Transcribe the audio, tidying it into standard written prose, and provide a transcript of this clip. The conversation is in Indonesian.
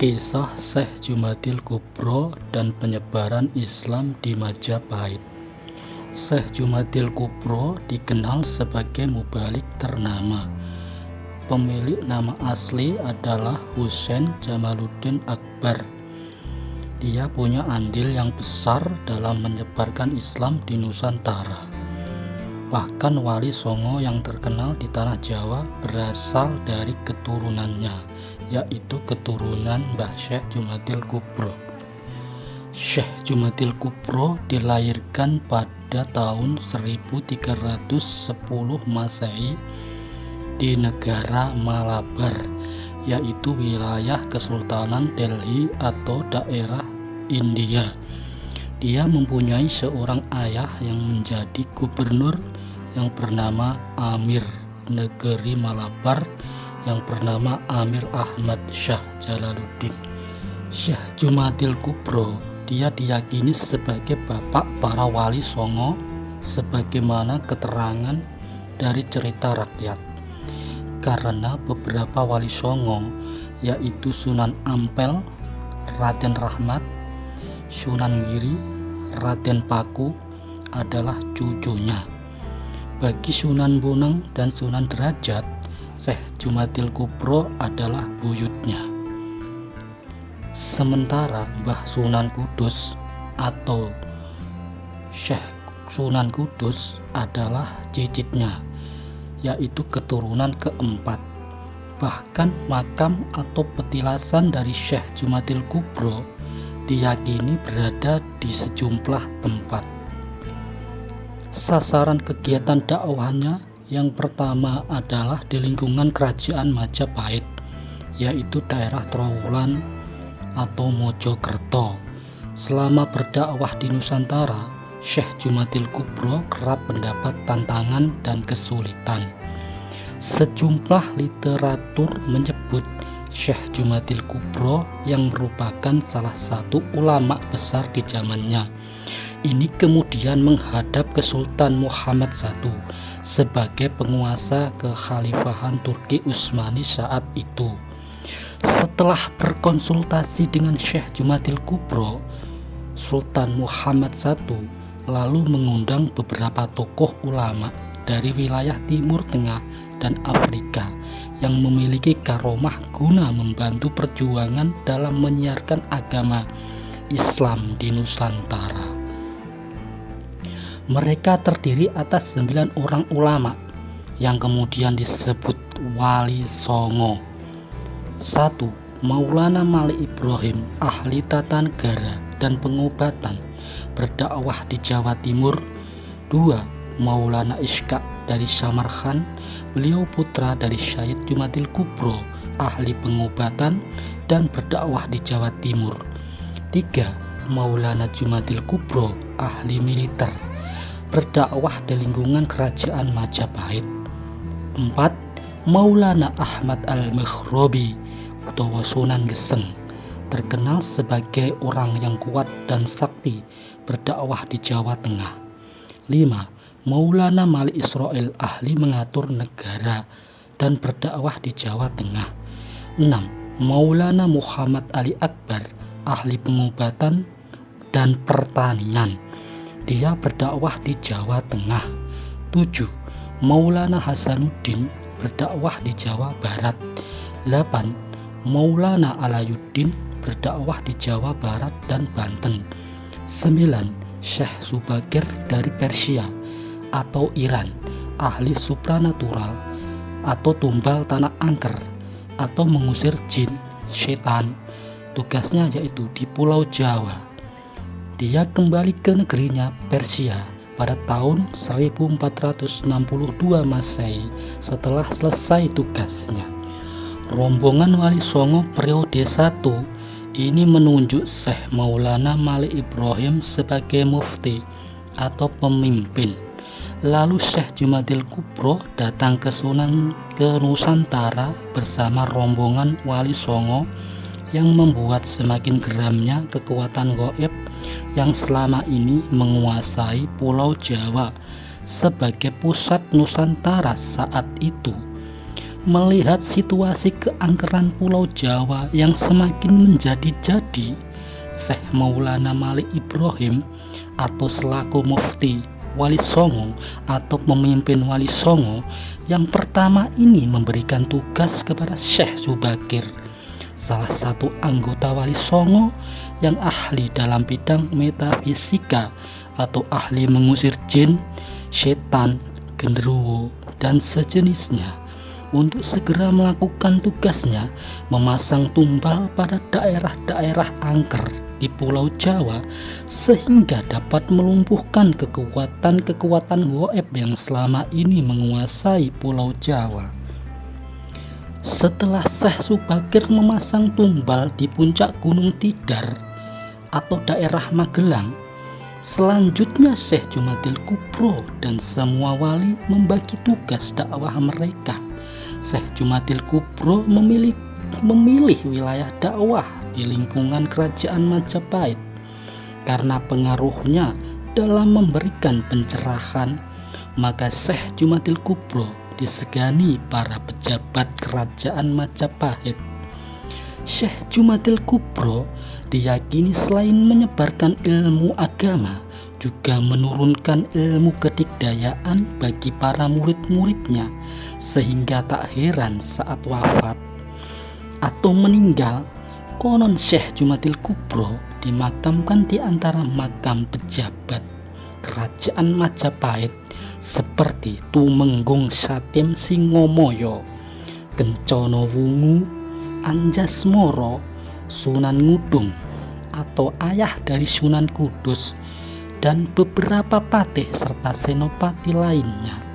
Kisah Syekh Jumadil Kubro dan penyebaran Islam di Majapahit. Syekh Jumadil Kubro dikenal sebagai mubalik ternama. Pemilik nama asli adalah Husain Jamaluddin Akbar. Dia punya andil yang besar dalam menyebarkan Islam di Nusantara. Bahkan Wali Songo yang terkenal di tanah Jawa berasal dari keturunannya, yaitu keturunan Mbah Syekh Jumadil Kubro. Syekh Jumadil Kubro dilahirkan pada tahun 1310 Masehi di negara Malabar, yaitu wilayah Kesultanan Delhi atau daerah India. Dia mempunyai seorang ayah yang menjadi gubernur yang bernama Amir negeri Malabar yang bernama Amir Ahmad Shah Jalaluddin. Syekh Jumadil Kubro dia diyakini sebagai bapak para wali songo sebagaimana keterangan dari cerita rakyat, karena beberapa wali songo yaitu Sunan Ampel, Raden Rahmat, Sunan Giri, Raden Paku adalah cucunya. Bagi Sunan Bonang dan Sunan Derajat, Syekh Jumadil Kubro adalah buyutnya. Sementara Mbah Sunan Kudus atau Syekh Sunan Kudus adalah cicitnya, yaitu keturunan keempat. Bahkan makam atau petilasan dari Syekh Jumadil Kubro diyakini berada di sejumlah tempat. Sasaran kegiatan dakwahnya yang pertama adalah di lingkungan kerajaan Majapahit, yaitu daerah Trowulan atau Mojokerto. Selama berdakwah di Nusantara, Syekh Jumadil Kubro kerap mendapat tantangan dan kesulitan. Sejumlah literatur menyebut Syekh Jumadil Kubro yang merupakan salah satu ulama besar di zamannya ini kemudian menghadap ke Sultan Muhammad I sebagai penguasa kekhalifahan Turki Utsmani saat itu. Setelah berkonsultasi dengan Syekh Jumadil Kubro, Sultan Muhammad I lalu mengundang beberapa tokoh ulama dari wilayah Timur Tengah dan Afrika yang memiliki karomah guna membantu perjuangan dalam menyiarkan agama Islam di Nusantara. Mereka terdiri atas 9 orang ulama yang kemudian disebut Wali Songo. 1. Maulana Malik Ibrahim, ahli tata negara dan pengobatan, berdakwah di Jawa Timur. 2. Maulana Ishaq dari Samarkand, beliau putra dari Syekh Jumadil Kubro, ahli pengobatan dan berdakwah di Jawa Timur. 3. Maulana Jumadil Kubro, ahli militer, berdakwah di lingkungan kerajaan Majapahit. 4. Maulana Ahmad Al-Maghrobi atau Sunan Geseng, terkenal sebagai orang yang kuat dan sakti, berdakwah di Jawa Tengah. 5. Maulana Malik Israel, ahli mengatur negara dan berdakwah di Jawa Tengah. 6. Maulana Muhammad Ali Akbar, ahli pengobatan dan pertanian, dia berdakwah di Jawa Tengah. 7. Maulana Hasanuddin, berdakwah di Jawa Barat. 8. Maulana Alayuddin, berdakwah di Jawa Barat dan Banten. 9. Syekh Subakir dari Persia atau Iran, ahli supranatural atau tumbal tanah angker atau mengusir jin, setan. Tugasnya yaitu di Pulau Jawa. Dia kembali ke negerinya Persia pada tahun 1462 Masehi setelah selesai tugasnya. Rombongan Wali Songo periode 1 ini menunjuk Syekh Maulana Malik Ibrahim sebagai mufti atau pemimpin. Lalu Syekh Jumadil Kubro datang ke Nusantara bersama rombongan Wali Songo yang membuat semakin geramnya kekuatan gaib yang selama ini menguasai Pulau Jawa sebagai pusat Nusantara saat itu. Melihat situasi keangkeran Pulau Jawa yang semakin menjadi-jadi, Syekh Maulana Malik Ibrahim atau selaku Mufti Wali Songo atau pemimpin Wali Songo yang pertama ini memberikan tugas kepada Syekh Subakir, salah satu anggota Wali Songo yang ahli dalam bidang metafisika atau ahli mengusir jin, setan, genderuwo, dan sejenisnya, untuk segera melakukan tugasnya memasang tumbal pada daerah-daerah angker di Pulau Jawa sehingga dapat melumpuhkan kekuatan-kekuatan goib yang selama ini menguasai Pulau Jawa. Setelah Syekh Subakir memasang tumbal di puncak Gunung Tidar atau daerah Magelang, selanjutnya Syekh Jumadil Kubro dan semua wali membagi tugas dakwah mereka. Syekh Jumadil Kubro memilih wilayah dakwah di lingkungan kerajaan Majapahit karena pengaruhnya dalam memberikan pencerahan. Maka Syekh Jumadil Kubro disegani para pejabat kerajaan Majapahit. Syekh Jumadil Kubro diyakini selain menyebarkan ilmu agama, juga menurunkan ilmu kedikdayaan bagi para murid-muridnya, sehingga tak heran saat wafat atau meninggal, konon Syekh Jumadil Kubro dimakamkan di antara makam pejabat kerajaan Majapahit seperti Tumenggung Satim Singomoyo, Kencono Wungu, Anjasmoro, Sunan Ngudung atau ayah dari Sunan Kudus, dan beberapa patih serta senopati lainnya.